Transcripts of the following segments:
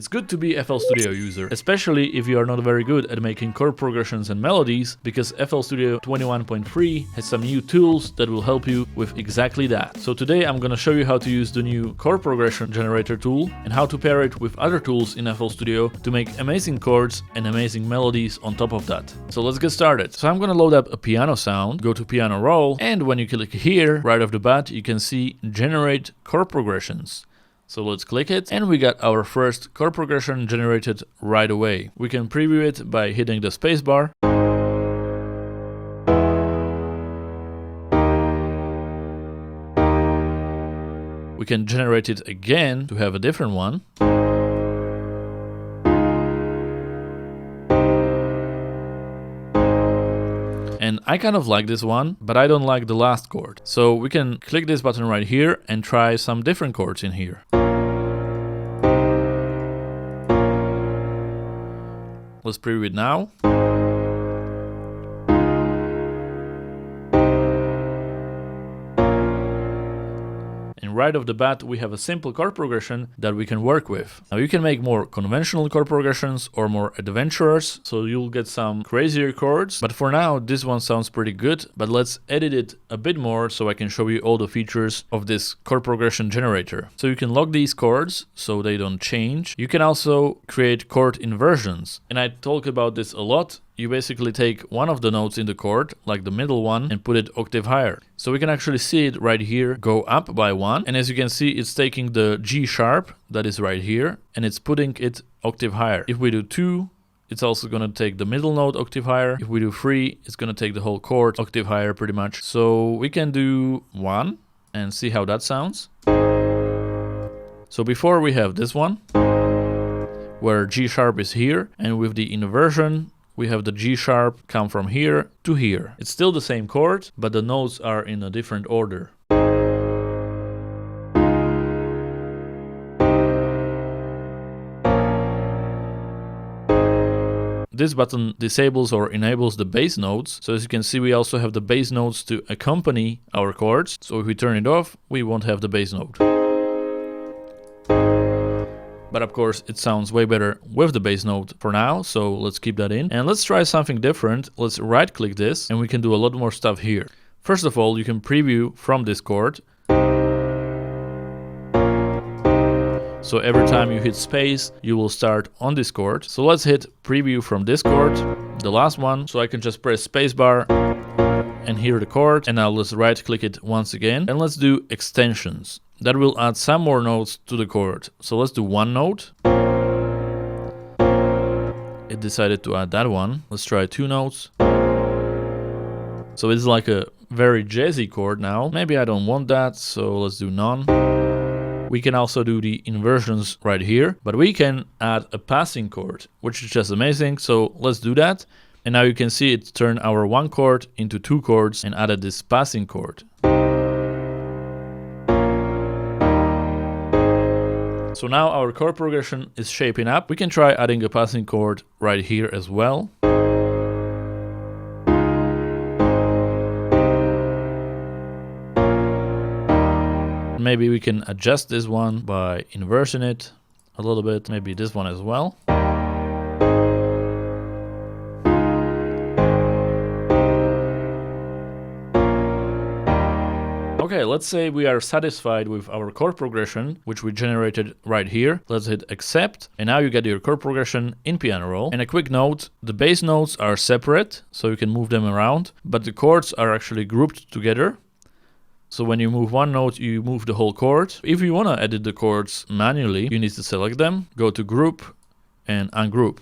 It's good to be FL Studio user, especially if you are not very good at making chord progressions and melodies, because FL Studio 21.3 has some new tools that will help you with exactly that. So today I'm gonna show you how to use the new chord progression generator tool and how to pair it with other tools in FL Studio to make amazing chords and amazing melodies on top of that. So let's get started. So I'm gonna load up a piano sound, go to piano roll, and when you click here, right off the bat, you can see generate chord progressions. So let's click it, and we got our first chord progression generated right away. We can preview it by hitting the spacebar. We can generate it again to have a different one. And I kind of like this one, but I don't like the last chord. So we can click this button right here and try some different chords in here. Let's preview it now. And right off the bat, we have a simple chord progression that we can work with. Now you can make more conventional chord progressions or more adventurous, so you'll get some crazier chords. But for now, this one sounds pretty good, but let's edit it a bit more so I can show you all the features of this chord progression generator. So you can lock these chords so they don't change. You can also create chord inversions. And I talk about this a lot. You basically take one of the notes in the chord, like the middle one, and put it octave higher. So we can actually see it right here go up by one. And as you can see, it's taking the G sharp that is right here and it's putting it octave higher. If we do 2, it's also going to take the middle note octave higher. If we do 3, it's going to take the whole chord octave higher pretty much. So we can do 1 and see how that sounds. So before we have this one, where G sharp is here, and with the inversion, we have the G sharp come from here to here. It's still the same chord, but the notes are in a different order. This button disables or enables the bass notes. So as you can see, we also have the bass notes to accompany our chords. So if we turn it off, we won't have the bass note. But of course, it sounds way better with the bass note for now, so let's keep that in. And let's try something different. Let's right-click this, and we can do a lot more stuff here. First of all, you can preview from this chord. So every time you hit space, you will start on this chord. So let's hit preview from this chord, the last one. So I can just press spacebar and hear the chord. And now let's right-click it once again. And let's do extensions. That will add some more notes to the chord. So let's do one note. It decided to add that one. Let's try 2 notes. So it's like a very jazzy chord now. Maybe I don't want that, so let's do none. We can also do the inversions right here, but we can add a passing chord, which is just amazing. So let's do that. And now you can see it turned our one chord into 2 chords and added this passing chord. So now our chord progression is shaping up. We can try adding a passing chord right here as well. Maybe we can adjust this one by inversing it a little bit. Maybe this one as well. Okay, let's say we are satisfied with our chord progression, which we generated right here. Let's hit accept, and now you get your chord progression in piano roll. And a quick note, the bass notes are separate, so you can move them around, but the chords are actually grouped together. So when you move one note, you move the whole chord. If you want to edit the chords manually, you need to select them, go to group and ungroup.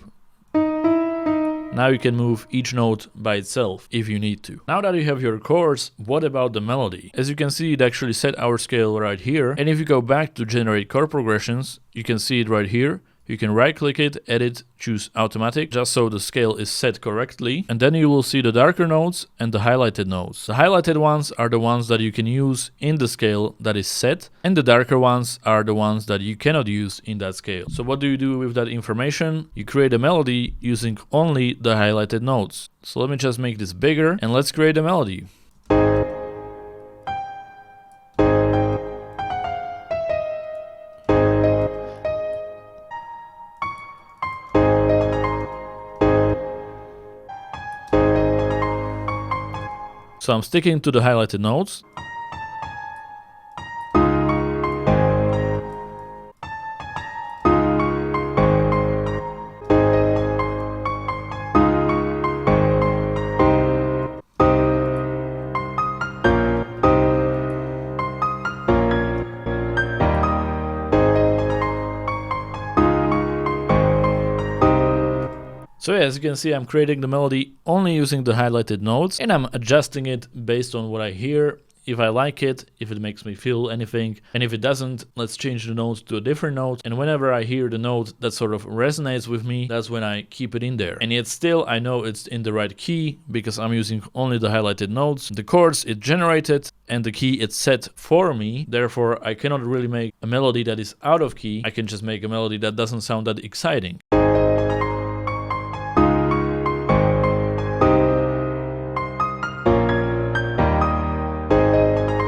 Now you can move each note by itself if you need to. Now that you have your chords, what about the melody? As you can see, it actually set our scale right here. And if you go back to generate chord progressions, you can see it right here. You can right click it, edit, choose automatic, just so the scale is set correctly. And then you will see the darker notes and the highlighted notes. The highlighted ones are the ones that you can use in the scale that is set, and the darker ones are the ones that you cannot use in that scale. So what do you do with that information? You create a melody using only the highlighted notes. So let me just make this bigger and let's create a melody. So I'm sticking to the highlighted notes. So yeah, as you can see, I'm creating the melody only using the highlighted notes, and I'm adjusting it based on what I hear. If I like it, if it makes me feel anything, and if it doesn't, let's change the notes to a different note. And whenever I hear the note that sort of resonates with me, that's when I keep it in there. And yet still, I know it's in the right key because I'm using only the highlighted notes. The chords it generated and the key it's set for me. Therefore, I cannot really make a melody that is out of key. I can just make a melody that doesn't sound that exciting.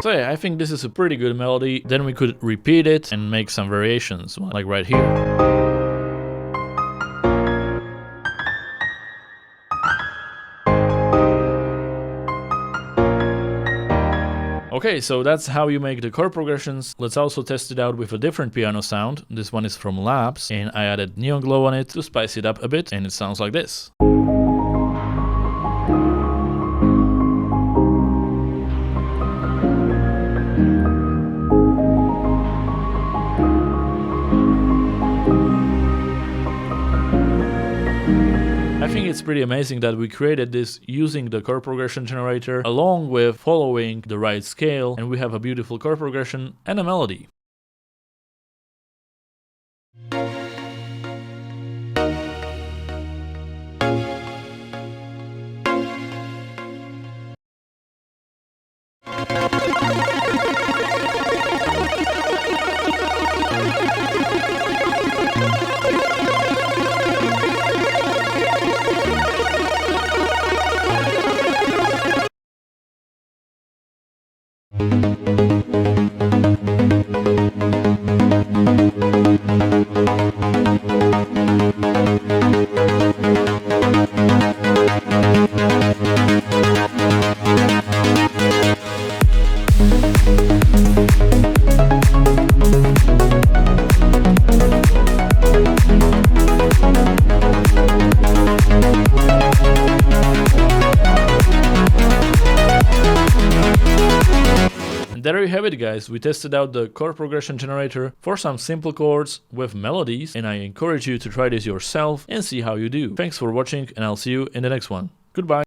So yeah, I think this is a pretty good melody. Then we could repeat it and make some variations, like right here. Okay, so that's how you make the chord progressions. Let's also test it out with a different piano sound. This one is from Labs, and I added NeonGlow on it to spice it up a bit, and it sounds like this. I think it's pretty amazing that we created this using the chord progression generator along with following the right scale, and we have a beautiful chord progression and a melody. There you have it, guys. We tested out the chord progression generator for some simple chords with melodies, and I encourage you to try this yourself and see how you do. Thanks for watching, and I'll see you in the next one. Goodbye.